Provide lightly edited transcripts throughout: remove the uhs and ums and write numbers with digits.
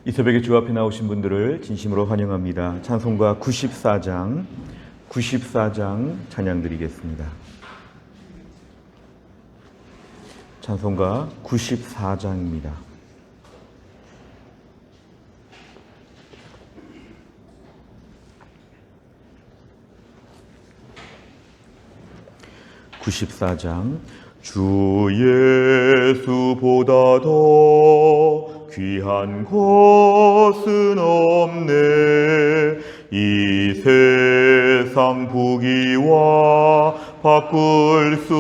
이 새벽에 주 앞에 나오신 분들을 진심으로 환영합니다. 찬송가 94장 찬양 드리겠습니다. 찬송가 94장입니다. 주 예수보다 더 귀한 것은 없네. 이 세상 부귀와 바꿀 수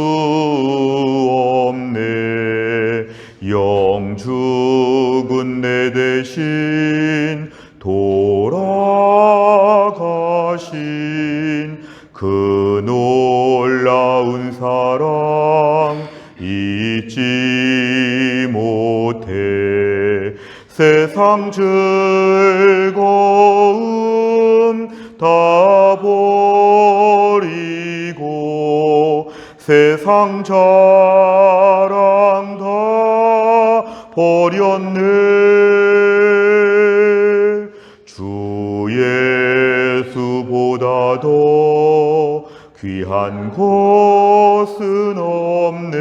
없네. 영 죽은 내 대신 돌아가신 그 놀라운 사랑 잊지 못해. 세상 즐거움 다 버리고 세상 자랑 다 버렸네. 주 예수보다 더 귀한 것은 없네.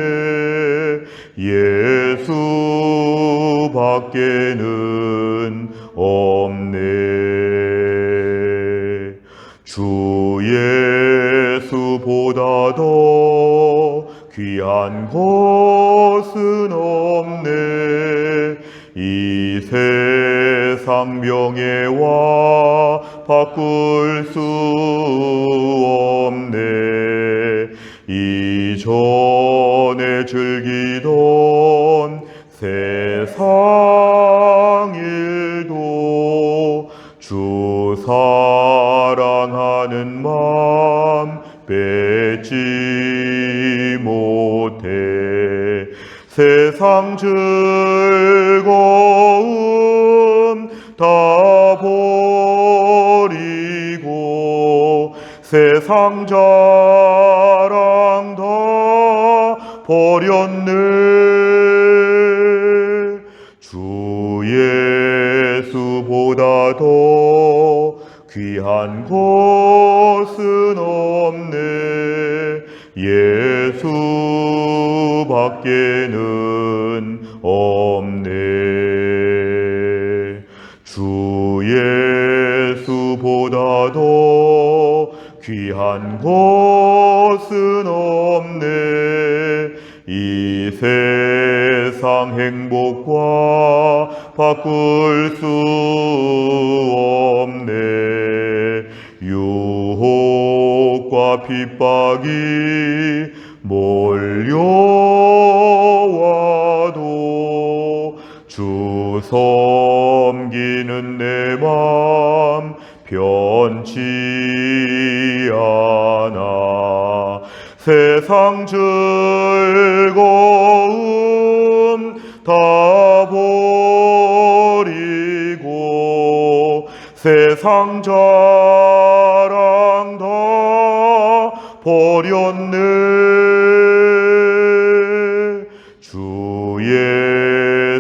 예수밖에는 없네. 주 예수보다 더 귀한 것은 없네. 이 세상 명예와 바꿀 수 없네. 이전에 즐기던 세상 일도 주 사랑하는 마음 뺏지 못해. 세상 즐거움 다 버리고 세상 자랑 다 버렸네. 주 예수보다 더 귀한 것은 없네. 예수밖에는 없네. 주 예수보다 더 귀한 것은 없네. 이 세상 행복과 바꿀 수 없네. 유혹과 핍박이 몰려와도 주 섬기는 내 맘 변치 않아. 세상 즐거움 다 버리고 세상 자랑 다 버렸네. 주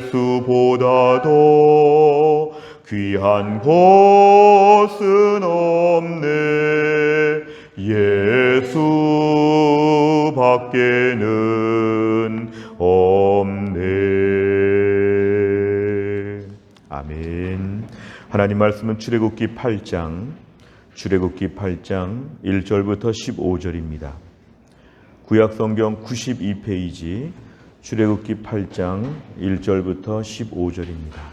예수보다 더 귀한 것은 없네. 예수밖에는 없네. 아멘. 하나님 말씀은 출애굽기 8장 1절부터 15절입니다. 구약성경 92페이지 출애굽기 8장 1절부터 15절입니다.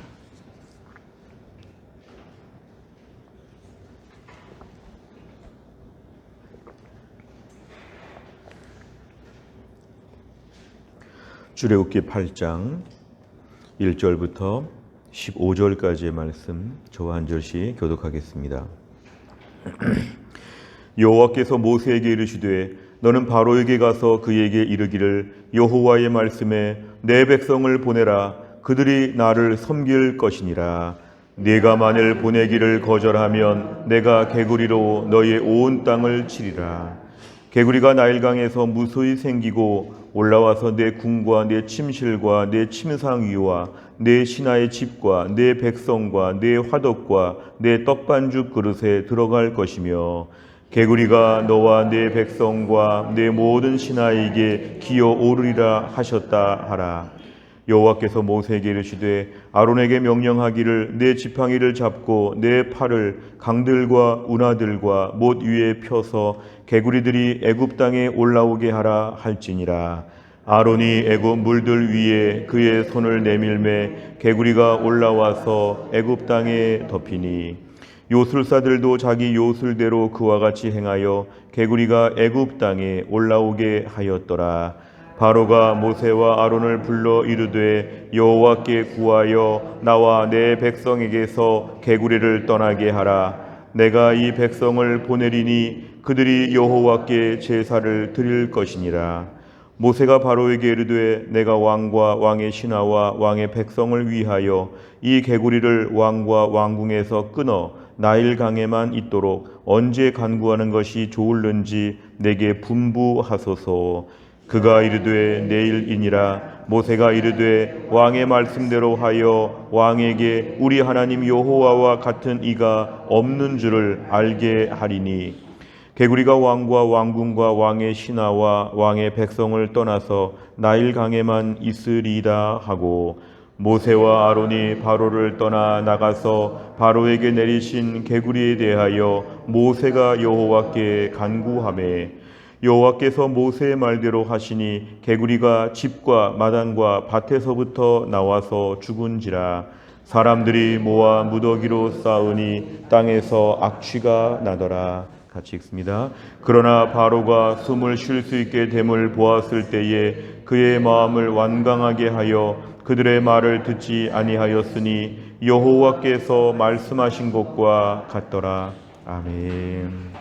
출애굽기 8장 1절부터 15절까지의 말씀 저와 한 절씩 교독하겠습니다. 여호와께서 모세에게 이르시되 너는 바로에게 가서 그에게 이르기를 여호와의 말씀에 내 백성을 보내라. 그들이 나를 섬길 것이니라. 네가 만일 보내기를 거절하면 내가 개구리로 너의 온 땅을 치리라. 개구리가 나일강에서 무수히 생기고 올라와서 내 궁과 내 침실과 내 침상 위와 내 신하의 집과 내 백성과 내 화덕과 내 떡반죽 그릇에 들어갈 것이며 개구리가 너와 내 백성과 내 모든 신하에게 기어오르리라 하셨다 하라. 여호와께서 모세에게 이르시되 아론에게 명령하기를 내 지팡이를 잡고 내 팔을 강들과 운하들과 못 위에 펴서 개구리들이 애굽 땅에 올라오게 하라 할지니라. 아론이 애굽 물들 위에 그의 손을 내밀매 개구리가 올라와서 애굽 땅에 덮이니 요술사들도 자기 요술대로 그와 같이 행하여 개구리가 애굽 땅에 올라오게 하였더라. 바로가 모세와 아론을 불러 이르되 여호와께 구하여 나와 내 백성에게서 개구리를 떠나게 하라. 내가 이 백성을 보내리니 그들이 여호와께 제사를 드릴 것이니라. 모세가 바로에게 이르되 내가 왕과 왕의 신하와 왕의 백성을 위하여 이 개구리를 왕과 왕궁에서 끊어 나일 강에만 있도록 언제 간구하는 것이 좋을는지 내게 분부하소서. 그가 이르되 내일이니라. 모세가 이르되 왕의 말씀대로 하여 왕에게 우리 하나님 여호와와 같은 이가 없는 줄을 알게 하리니 개구리가 왕과 왕궁과 왕의 신하와 왕의 백성을 떠나서 나일 강에만 있으리이다 하고 모세와 아론이 바로를 떠나 나가서 바로에게 내리신 개구리에 대하여 모세가 여호와께 간구하매 여호와께서 모세의 말대로 하시니 개구리가 집과 마당과 밭에서부터 나와서 죽은지라. 사람들이 모아 무더기로 쌓으니 땅에서 악취가 나더라. 같이 읽습니다. 그러나 바로가 숨을 쉴 수 있게 됨을 보았을 때에 그의 마음을 완강하게 하여 그들의 말을 듣지 아니하였으니 여호와께서 말씀하신 것과 같더라. 아멘.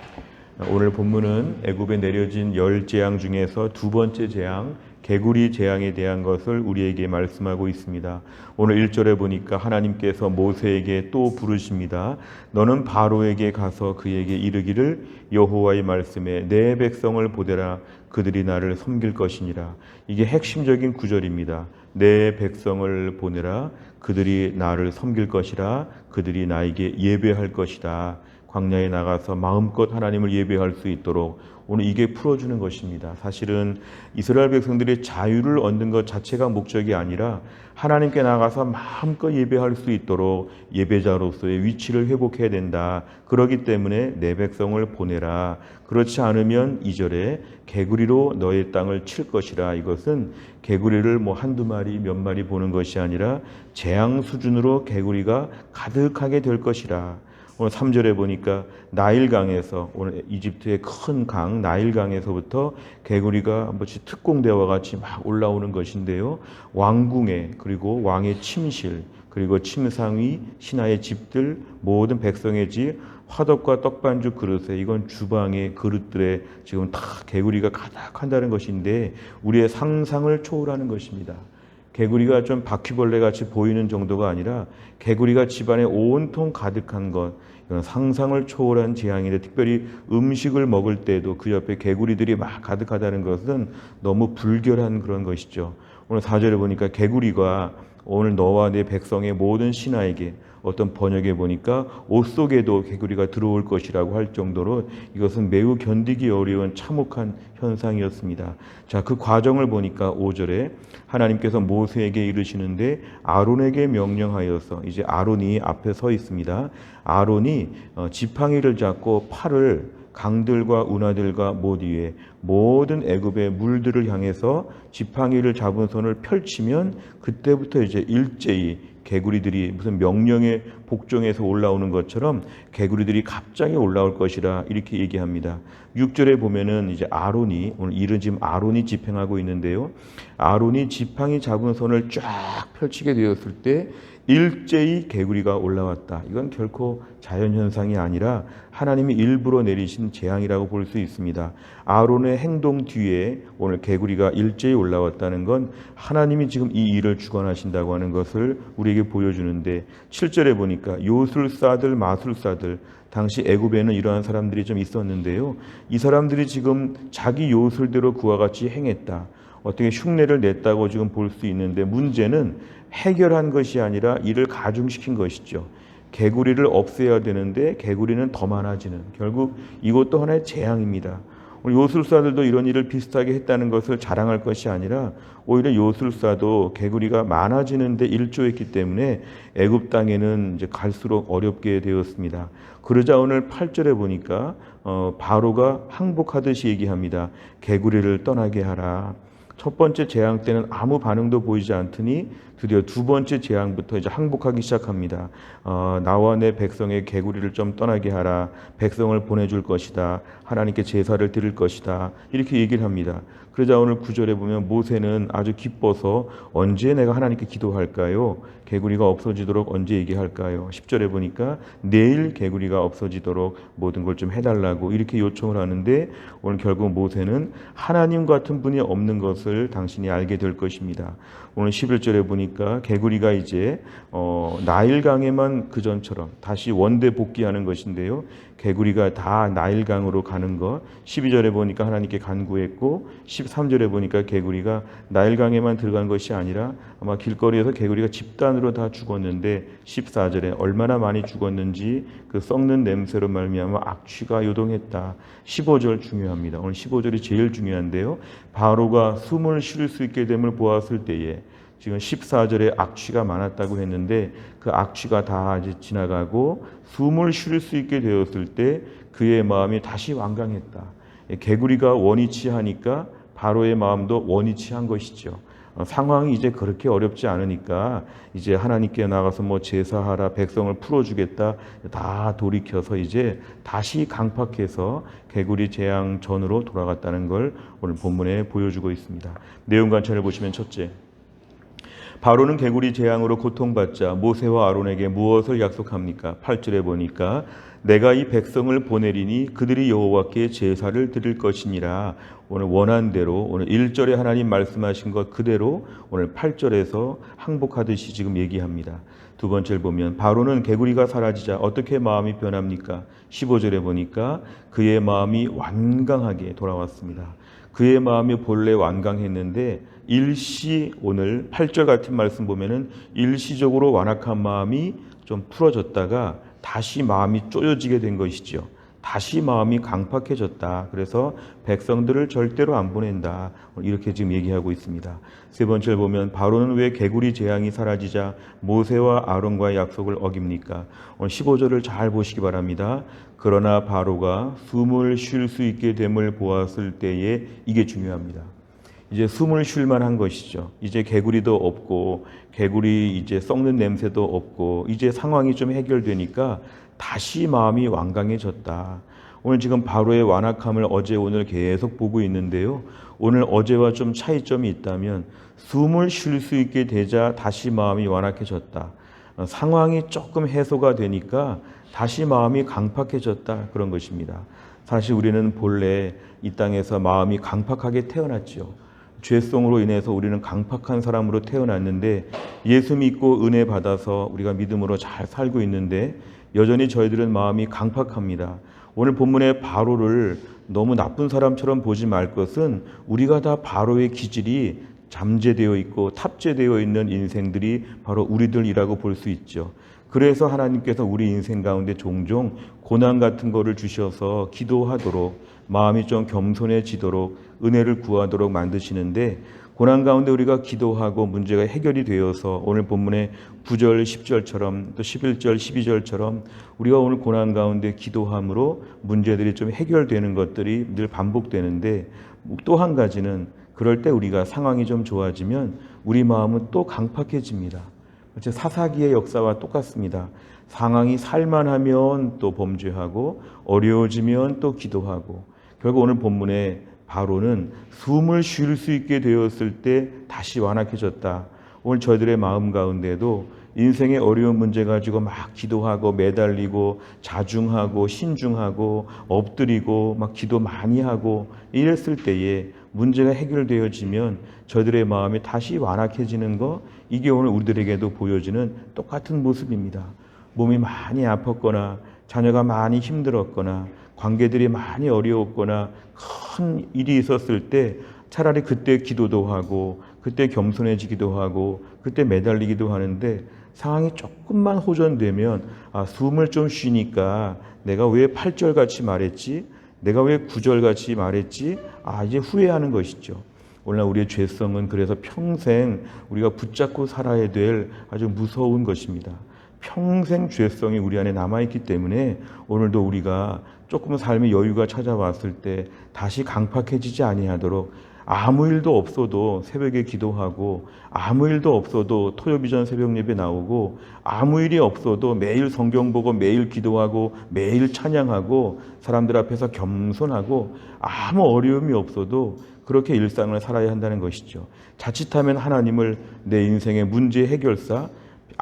오늘 본문은 애굽에 내려진 10재앙 중에서 두 번째 재앙, 개구리 재앙에 대한 것을 우리에게 말씀하고 있습니다. 오늘 1절에 보니까 하나님께서 모세에게 또 부르십니다. 너는 바로에게 가서 그에게 이르기를 여호와의 말씀에 내 백성을 보내라. 그들이 나를 섬길 것이니라. 이게 핵심적인 구절입니다. 내 백성을 보내라. 그들이 나를 섬길 것이라. 그들이 나에게 예배할 것이다. 광야에 나가서 마음껏 하나님을 예배할 수 있도록 오늘 이게 풀어주는 것입니다. 사실은 이스라엘 백성들이 자유를 얻는 것 자체가 목적이 아니라 하나님께 나가서 마음껏 예배할 수 있도록 예배자로서의 위치를 회복해야 된다. 그렇기 때문에 내 백성을 보내라. 그렇지 않으면 2절에 개구리로 너의 땅을 칠 것이라. 이것은 개구리를 한두 마리 몇 마리 보는 것이 아니라 재앙 수준으로 개구리가 가득하게 될 것이라. 오늘 3절에 보니까 나일강에서 오늘 이집트의 큰 강 나일강에서부터 개구리가 마치 특공대와 같이 막 올라오는 것인데요. 왕궁에 그리고 왕의 침실 그리고 침상위 신하의 집들 모든 백성의 집 화덕과 떡반죽 그릇에 이건 주방의 그릇들에 지금 다 개구리가 가득한다는 것인데 우리의 상상을 초월하는 것입니다. 개구리가 좀 바퀴벌레 같이 보이는 정도가 아니라 개구리가 집안에 온통 가득한 것, 이건 상상을 초월한 재앙인데 특별히 음식을 먹을 때도 그 옆에 개구리들이 막 가득하다는 것은 너무 불결한 그런 것이죠. 오늘 4절에 보니까 개구리가 오늘 너와 내 백성의 모든 신하에게 어떤 번역에 보니까 옷 속에도 개구리가 들어올 것이라고 할 정도로 이것은 매우 견디기 어려운 참혹한 현상이었습니다. 자, 그 과정을 보니까 5절에 하나님께서 모세에게 이르시는데 아론에게 명령하여서 이제 아론이 앞에 서 있습니다. 아론이 지팡이를 잡고 팔을 강들과 운하들과 못 위에 모든 애굽의 물들을 향해서 지팡이를 잡은 손을 펼치면 그때부터 이제 일제히 개구리들이 무슨 명령에 복종해서 올라오는 것처럼 개구리들이 갑자기 올라올 것이라 이렇게 얘기합니다. 6절에 보면은 이제 아론이 오늘 일은 지금 아론이 집행하고 있는데요. 아론이 지팡이 잡은 손을 쫙 펼치게 되었을 때 일제히 개구리가 올라왔다. 이건 결코 자연현상이 아니라 하나님이 일부러 내리신 재앙이라고 볼 수 있습니다. 아론의 행동 뒤에 오늘 개구리가 일제히 올라왔다는 건 하나님이 지금 이 일을 주관하신다고 하는 것을 우리에게 보여주는데 7절에 보니까 요술사들, 마술사들 당시 애굽에는 이러한 사람들이 좀 있었는데요. 이 사람들이 지금 자기 요술대로 그와 같이 행했다. 어떻게 흉내를 냈다고 지금 볼 수 있는데 문제는 해결한 것이 아니라 이를 가중시킨 것이죠. 개구리를 없애야 되는데 개구리는 더 많아지는, 결국 이것도 하나의 재앙입니다. 오늘 요술사들도 이런 일을 비슷하게 했다는 것을 자랑할 것이 아니라 오히려 요술사도 개구리가 많아지는데 일조했기 때문에 애굽 땅에는 이제 갈수록 어렵게 되었습니다. 그러자 오늘 8절에 보니까 바로가 항복하듯이 얘기합니다. 개구리를 떠나게 하라. 첫 번째 재앙 때는 아무 반응도 보이지 않더니 드디어 두 번째 재앙부터 이제 항복하기 시작합니다. 나와 내 백성의 개구리를 좀 떠나게 하라. 백성을 보내줄 것이다. 하나님께 제사를 드릴 것이다. 이렇게 얘기를 합니다. 그러자 오늘 9절에 보면 모세는 아주 기뻐서 언제 내가 하나님께 기도할까요? 개구리가 없어지도록 언제 얘기할까요? 10절에 보니까 내일 개구리가 없어지도록 모든 걸 좀 해달라고 이렇게 요청을 하는데 오늘 결국 모세는 하나님 같은 분이 없는 것을 당신이 알게 될 것입니다. 오늘 11절에 보니까 개구리가 이제 나일강에만 그전처럼 다시 원대 복귀하는 것인데요. 개구리가 다 나일강으로 가는 것. 12절에 보니까 하나님께 간구했고 13절에 보니까 개구리가 나일강에만 들어간 것이 아니라 아마 길거리에서 개구리가 집단으로 다 죽었는데 14절에 얼마나 많이 죽었는지 그 썩는 냄새로 말미암아 악취가 요동했다. 15절 중요합니다. 오늘 15절이 제일 중요한데요. 바로가 숨을 쉴 수 있게 됨을 보았을 때에, 지금 14절에 악취가 많았다고 했는데 그 악취가 다 이제 지나가고 숨을 쉴 수 있게 되었을 때 그의 마음이 다시 완강했다. 개구리가 원위치하니까 바로의 마음도 원위치한 것이죠. 상황이 이제 그렇게 어렵지 않으니까 이제 하나님께 나가서 뭐 제사하라, 백성을 풀어주겠다, 다 돌이켜서 이제 다시 강팍해서 개구리 재앙 전으로 돌아갔다는 걸 오늘 본문에 보여주고 있습니다. 내용 관찰을 보시면 첫째, 바로는 개구리 재앙으로 고통받자 모세와 아론에게 무엇을 약속합니까? 8절에 보니까 내가 이 백성을 보내리니 그들이 여호와께 제사를 드릴 것이니라. 오늘 원한대로 오늘 1절에 하나님 말씀하신 것 그대로 오늘 8절에서 항복하듯이 지금 얘기합니다. 두 번째를 보면 바로는 개구리가 사라지자 어떻게 마음이 변합니까? 15절에 보니까 그의 마음이 완강하게 돌아왔습니다. 그의 마음이 본래 완강했는데 일시, 오늘 8절 같은 말씀 보면은 일시적으로 완악한 마음이 좀 풀어졌다가 다시 마음이 쪼여지게 된 것이죠. 다시 마음이 강팍해졌다. 그래서 백성들을 절대로 안 보낸다. 이렇게 지금 얘기하고 있습니다. 세 번째를 보면 바로는 왜 개구리 재앙이 사라지자 모세와 아론과의 약속을 어깁니까? 오늘 15절을 잘 보시기 바랍니다. 그러나 바로가 숨을 쉴 수 있게 됨을 보았을 때에, 이게 중요합니다. 이제 숨을 쉴 만한 것이죠. 이제 개구리도 없고 개구리 이제 썩는 냄새도 없고 이제 상황이 좀 해결되니까 다시 마음이 완강해졌다. 오늘 지금 바로의 완악함을 어제 오늘 계속 보고 있는데요. 오늘 어제와 좀 차이점이 있다면 숨을 쉴 수 있게 되자 다시 마음이 완악해졌다. 상황이 조금 해소가 되니까 다시 마음이 강팍해졌다. 그런 것입니다. 사실 우리는 본래 이 땅에서 마음이 강팍하게 태어났죠. 죄성으로 인해서 우리는 강팍한 사람으로 태어났는데 예수 믿고 은혜 받아서 우리가 믿음으로 잘 살고 있는데 여전히 저희들은 마음이 강팍합니다. 오늘 본문의 바로를 너무 나쁜 사람처럼 보지 말 것은 우리가 다 바로의 기질이 잠재되어 있고 탑재되어 있는 인생들이 바로 우리들이라고 볼 수 있죠. 그래서 하나님께서 우리 인생 가운데 종종 고난 같은 거를 주셔서 기도하도록, 마음이 좀 겸손해지도록, 은혜를 구하도록 만드시는데, 고난 가운데 우리가 기도하고 문제가 해결이 되어서 오늘 본문의 9절, 10절처럼 또 11절, 12절처럼 우리가 오늘 고난 가운데 기도함으로 문제들이 좀 해결되는 것들이 늘 반복되는데, 또 한 가지는 그럴 때 우리가 상황이 좀 좋아지면 우리 마음은 또 강팍해집니다. 사사기의 역사와 똑같습니다. 상황이 살만하면 또 범죄하고 어려워지면 또 기도하고, 결국 오늘 본문에 바로는 숨을 쉴 수 있게 되었을 때 다시 완악해졌다. 오늘 저희들의 마음 가운데도 인생의 어려운 문제 가지고 막 기도하고 매달리고 자중하고 신중하고 엎드리고 막 기도 많이 하고 이랬을 때에 문제가 해결되어지면 저희들의 마음이 다시 완악해지는 거, 이게 오늘 우리들에게도 보여지는 똑같은 모습입니다. 몸이 많이 아팠거나 자녀가 많이 힘들었거나 관계들이 많이 어려웠거나 큰 일이 있었을 때 차라리 그때 기도도 하고 그때 겸손해지기도 하고 그때 매달리기도 하는데 상황이 조금만 호전되면 숨을 좀 쉬니까 내가 왜 8절 같이 말했지? 내가 왜 9절 같이 말했지? 이제 후회하는 것이죠. 오늘날 우리의 죄성은 그래서 평생 우리가 붙잡고 살아야 될 아주 무서운 것입니다. 평생 죄성이 우리 안에 남아있기 때문에 오늘도 우리가 조금 삶의 여유가 찾아왔을 때 다시 강팍해지지 아니하도록 아무 일도 없어도 새벽에 기도하고 아무 일도 없어도 토요비전 새벽 예배 나오고 아무 일이 없어도 매일 성경 보고 매일 기도하고 매일 찬양하고 사람들 앞에서 겸손하고 아무 어려움이 없어도 그렇게 일상을 살아야 한다는 것이죠. 자칫하면 하나님을 내 인생의 문제 해결사,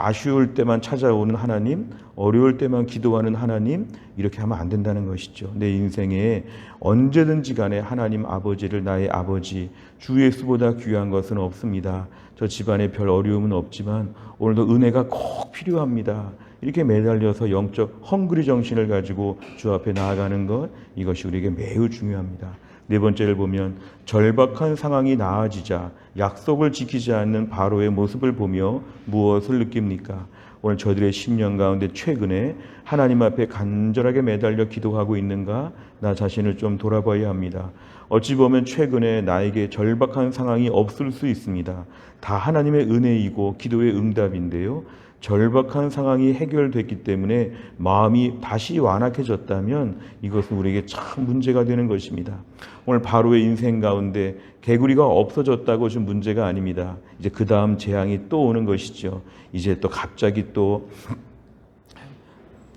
아쉬울 때만 찾아오는 하나님, 어려울 때만 기도하는 하나님, 이렇게 하면 안 된다는 것이죠. 내 인생에 언제든지 간에 하나님 아버지를 나의 아버지, 주 예수보다 귀한 것은 없습니다. 저 집안에 별 어려움은 없지만 오늘도 은혜가 꼭 필요합니다. 이렇게 매달려서 영적 헝그리 정신을 가지고 주 앞에 나아가는 것, 이것이 우리에게 매우 중요합니다. 네 번째를 보면 절박한 상황이 나아지자 약속을 지키지 않는 바로의 모습을 보며 무엇을 느낍니까? 오늘 저들의 심령 가운데 최근에 하나님 앞에 간절하게 매달려 기도하고 있는가? 나 자신을 좀 돌아봐야 합니다. 어찌 보면 최근에 나에게 절박한 상황이 없을 수 있습니다. 다 하나님의 은혜이고 기도의 응답인데요. 절박한 상황이 해결됐기 때문에 마음이 다시 완악해졌다면 이것은 우리에게 참 문제가 되는 것입니다. 오늘 바로의 인생 가운데 개구리가 없어졌다고 좀 문제가 아닙니다. 이제 그 다음 재앙이 또 오는 것이죠. 이제 또 갑자기 또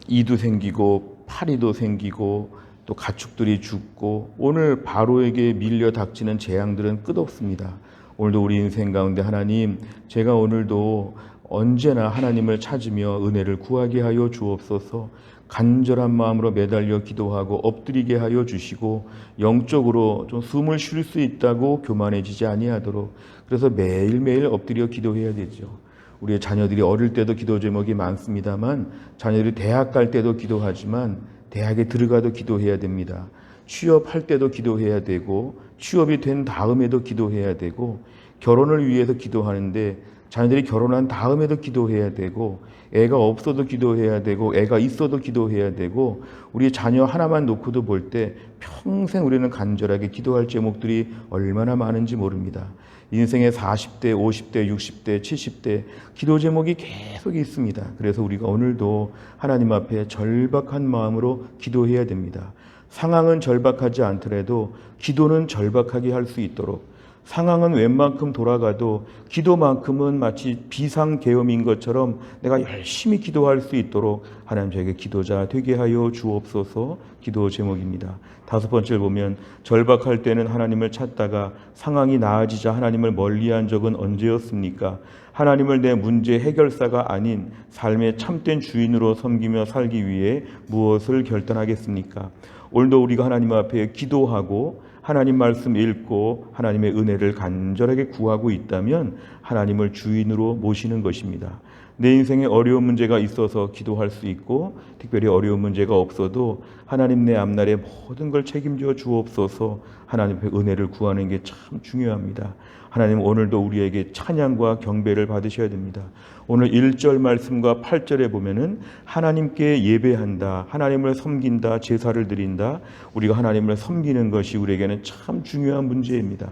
이도 생기고 파리도 생기고 또 가축들이 죽고 오늘 바로에게 밀려 닥치는 재앙들은 끝없습니다. 오늘도 우리 인생 가운데 하나님, 제가 오늘도 언제나 하나님을 찾으며 은혜를 구하게 하여 주옵소서. 간절한 마음으로 매달려 기도하고 엎드리게 하여 주시고 영적으로 좀 숨을 쉴 수 있다고 교만해지지 아니하도록, 그래서 매일매일 엎드려 기도해야 되죠. 우리의 자녀들이 어릴 때도 기도 제목이 많습니다만 자녀들이 대학 갈 때도 기도하지만 대학에 들어가도 기도해야 됩니다. 취업할 때도 기도해야 되고 취업이 된 다음에도 기도해야 되고 결혼을 위해서 기도하는데 자녀들이 결혼한 다음에도 기도해야 되고 애가 없어도 기도해야 되고 애가 있어도 기도해야 되고 우리 자녀 하나만 놓고도 볼 때 평생 우리는 간절하게 기도할 제목들이 얼마나 많은지 모릅니다. 인생의 40대, 50대, 60대, 70대 기도 제목이 계속 있습니다. 그래서 우리가 오늘도 하나님 앞에 절박한 마음으로 기도해야 됩니다. 상황은 절박하지 않더라도 기도는 절박하게 할 수 있도록, 상황은 웬만큼 돌아가도 기도만큼은 마치 비상계엄인 것처럼 내가 열심히 기도할 수 있도록 하나님 저에게 기도자 되게 하여 주옵소서. 기도 제목입니다. 다섯 번째를 보면 절박할 때는 하나님을 찾다가 상황이 나아지자 하나님을 멀리한 적은 언제였습니까? 하나님을 내 문제 해결사가 아닌 삶의 참된 주인으로 섬기며 살기 위해 무엇을 결단하겠습니까? 오늘도 우리가 하나님 앞에 기도하고 하나님 말씀 읽고 하나님의 은혜를 간절하게 구하고 있다면 하나님을 주인으로 모시는 것입니다. 내 인생에 어려운 문제가 있어서 기도할 수 있고 특별히 어려운 문제가 없어도 하나님 내 앞날에 모든 걸 책임져 주옵소서. 하나님의 은혜를 구하는 게 참 중요합니다. 하나님 오늘도 우리에게 찬양과 경배를 받으셔야 됩니다. 오늘 1절 말씀과 8절에 보면은 하나님께 예배한다, 하나님을 섬긴다, 제사를 드린다. 우리가 하나님을 섬기는 것이 우리에게는 참 중요한 문제입니다.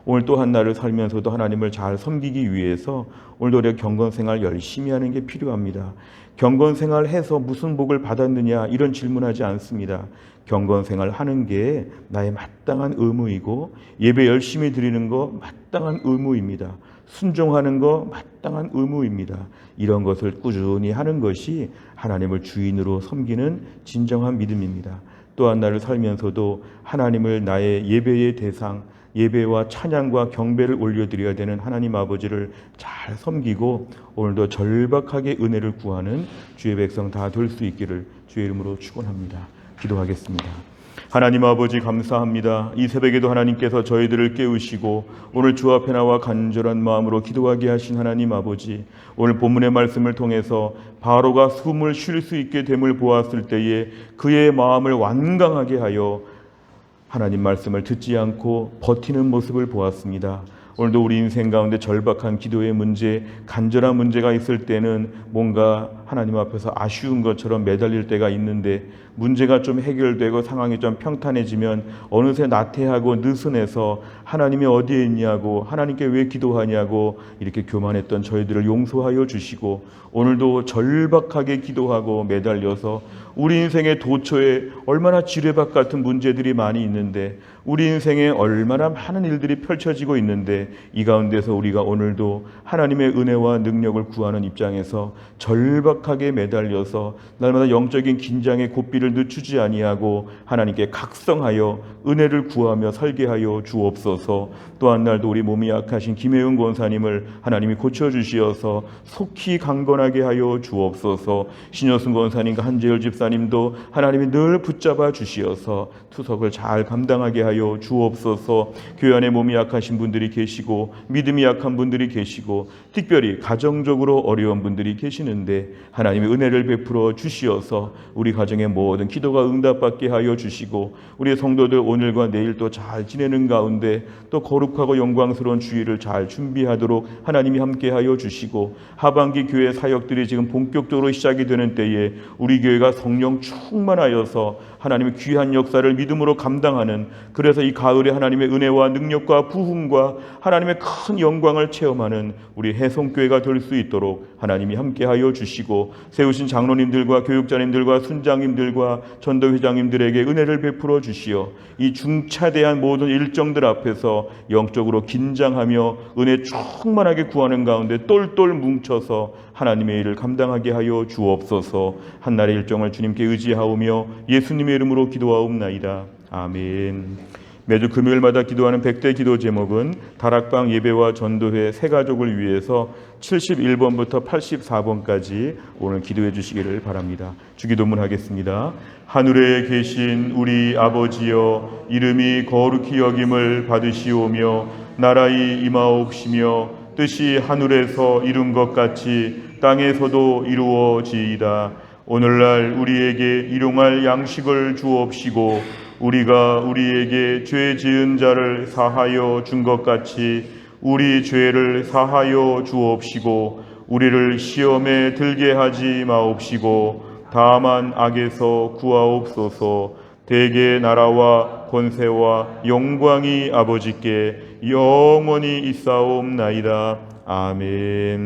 오늘 또 한 날을 살면서도 하나님을 잘 섬기기 위해서 오늘도 우리가 경건생활 열심히 하는 게 필요합니다. 경건생활 해서 무슨 복을 받았느냐 이런 질문하지 않습니다. 경건생활 하는 게 나의 마땅한 의무이고 예배 열심히 드리는 거 마땅한 의무입니다. 순종하는 거 마땅한 의무입니다. 이런 것을 꾸준히 하는 것이 하나님을 주인으로 섬기는 진정한 믿음입니다. 또 한 날을 살면서도 하나님을 나의 예배의 대상, 예배와 찬양과 경배를 올려드려야 되는 하나님 아버지를 잘 섬기고 오늘도 절박하게 은혜를 구하는 주의 백성 다 될 수 있기를 주의 이름으로 축원합니다. 기도하겠습니다. 하나님 아버지 감사합니다. 이 새벽에도 하나님께서 저희들을 깨우시고 오늘 주 앞에 나와 간절한 마음으로 기도하게 하신 하나님 아버지, 오늘 본문의 말씀을 통해서 바로가 숨을 쉴 수 있게 됨을 보았을 때에 그의 마음을 완강하게 하여 하나님 말씀을 듣지 않고 버티는 모습을 보았습니다. 오늘도 우리 인생 가운데 절박한 기도의 문제, 간절한 문제가 있을 때는 뭔가 하나님 앞에서 아쉬운 것처럼 매달릴 때가 있는데, 문제가 좀 해결되고 상황이 좀 평탄해지면 어느새 나태하고 느슨해서 하나님이 어디에 있냐고, 하나님께 왜 기도하냐고 이렇게 교만했던 저희들을 용서하여 주시고, 오늘도 절박하게 기도하고 매달려서 우리 인생의 도처에 얼마나 지뢰밭 같은 문제들이 많이 있는데, 우리 인생에 얼마나 많은 일들이 펼쳐지고 있는데, 이 가운데서 우리가 오늘도 하나님의 은혜와 능력을 구하는 입장에서 절박하게 매달려서 날마다 영적인 긴장의 고삐를 늦추지 아니하고 하나님께 각성하여 은혜를 구하며 살게 하여 주옵소서. 또한 날도 우리 몸이 약하신 김혜은 권사님을 하나님이 고쳐주시어서 속히 강건하게 하여 주옵소서. 신여순 권사님과 한재열 집사님도 하나님이 늘 붙잡아 주시어서 투석을 잘 감당하게 하여 주옵소서. 교회 안에 몸이 약하신 분들이 계시고 믿음이 약한 분들이 계시고 특별히 가정적으로 어려운 분들이 계시는데, 하나님의 은혜를 베풀어 주시어서 우리 가정의 모든 기도가 응답받게 하여 주시고, 우리 성도들 오늘과 내일 또 잘 지내는 가운데 또 거룩하고 영광스러운 주일을 잘 준비하도록 하나님이 함께 하여 주시고, 하반기 교회 사역들이 지금 본격적으로 시작이 되는 때에 우리 교회가 성령 충만하여서 하나님의 귀한 역사를 믿음으로 감당하는, 그래서 이 가을에 하나님의 은혜와 능력과 부흥과 하나님의 큰 영광을 체험하는 우리 해송교회가 될 수 있도록 하나님이 함께하여 주시고, 세우신 장로님들과 교육자님들과 순장님들과 전도회장님들에게 은혜를 베풀어 주시어 이 중차대한 모든 일정들 앞에서 영적으로 긴장하며 은혜 충만하게 구하는 가운데 똘똘 뭉쳐서 하나님의 일을 감당하게 하여 주옵소서. 한날의 일정을 주님께 의지하오며 예수님의 이름으로 기도하옵나이다. 아멘. 매주 금요일마다 기도하는 100대 기도 제목은 다락방 예배와 전도회 새 가족을 위해서 71번부터 84번까지 오늘 기도해 주시기를 바랍니다. 주기도문 하겠습니다. 하늘에 계신 우리 아버지여, 이름이 거룩히 여김을 받으시오며 나라의 임하옵시며 뜻이 하늘에서 이룬 것 같이 땅에서도 이루어지이다. 오늘날 우리에게 일용할 양식을 주옵시고, 우리가 우리에게 죄 지은 자를 사하여 준 것 같이 우리 죄를 사하여 주옵시고, 우리를 시험에 들게 하지 마옵시고 다만 악에서 구하옵소서. 대개 나라와 권세와 영광이 아버지께 영원히 있사옵나이다. 아멘.